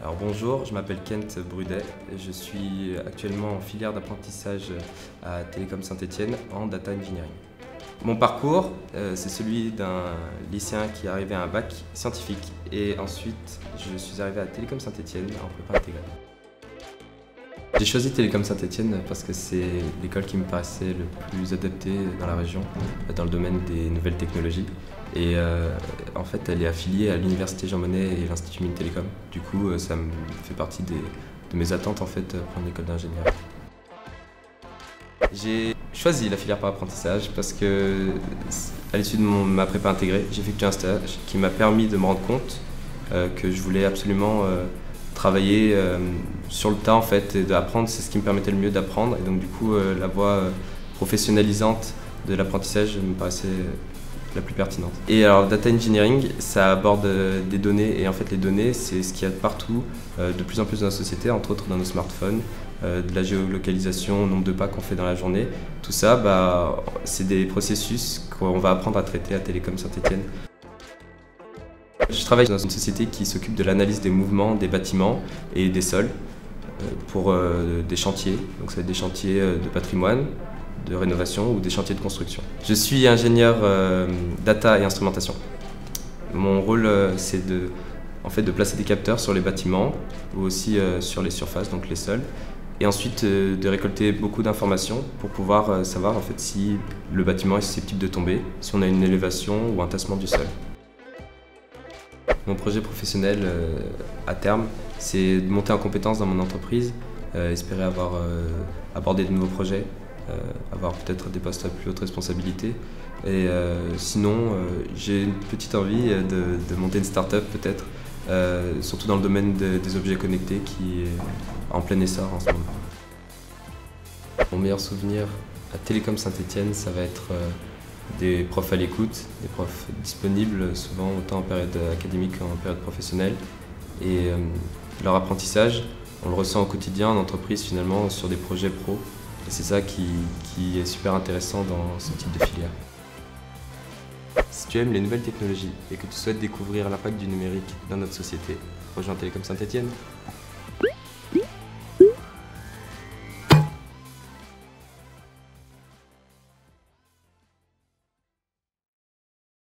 Alors bonjour, je m'appelle Kent Brudet et je suis actuellement en filière d'apprentissage à Télécom Saint-Étienne en Data Engineering. Mon parcours, c'est celui d'un lycéen qui est arrivé à un bac scientifique et ensuite je suis arrivé à Télécom Saint-Étienne en prépa intégrée. J'ai choisi Télécom Saint-Étienne parce que c'est l'école qui me paraissait le plus adaptée dans la région, dans le domaine des nouvelles technologies. Et en fait, elle est affiliée à l'Université Jean Monnet et l'Institut Mines Télécom. Du coup, ça me fait partie de mes attentes en fait, pour une école d'ingénieur. J'ai choisi la filière par apprentissage parce que, à l'issue de ma prépa intégrée, j'ai effectué un stage qui m'a permis de me rendre compte que je voulais absolument travailler sur le tas en fait, et d'apprendre, c'est ce qui me permettait le mieux d'apprendre. Et donc du coup, la voie professionnalisante de l'apprentissage me paraissait la plus pertinente. Et alors Data Engineering, ça aborde des données, et en fait les données, c'est ce qu'il y a partout, de plus en plus dans la société, entre autres dans nos smartphones, de la géolocalisation, nombre de pas qu'on fait dans la journée. Tout ça, c'est des processus qu'on va apprendre à traiter à Télécom Saint-Étienne. Je travaille dans une société qui s'occupe de l'analyse des mouvements des bâtiments et des sols pour des chantiers. Donc ça va être des chantiers de patrimoine, de rénovation ou des chantiers de construction. Je suis ingénieur data et instrumentation. Mon rôle, c'est de placer des capteurs sur les bâtiments ou aussi sur les surfaces, donc les sols, et ensuite de récolter beaucoup d'informations pour pouvoir savoir en fait, si le bâtiment est susceptible de tomber, si on a une élévation ou un tassement du sol. Mon projet professionnel à terme, c'est de monter en compétence dans mon entreprise, espérer avoir abordé de nouveaux projets, avoir peut-être des postes à plus haute responsabilité. Et sinon, j'ai une petite envie de monter une start-up peut-être, surtout dans le domaine des objets connectés qui est en plein essor en ce moment. Mon meilleur souvenir à Télécom Saint-Étienne, ça va être des profs à l'écoute, des profs disponibles souvent autant en période académique qu'en période professionnelle. Et leur apprentissage, on le ressent au quotidien en entreprise finalement sur des projets pro. Et c'est ça qui est super intéressant dans ce type de filière. Si tu aimes les nouvelles technologies et que tu souhaites découvrir l'impact du numérique dans notre société, rejoins Télécom Saint-Étienne.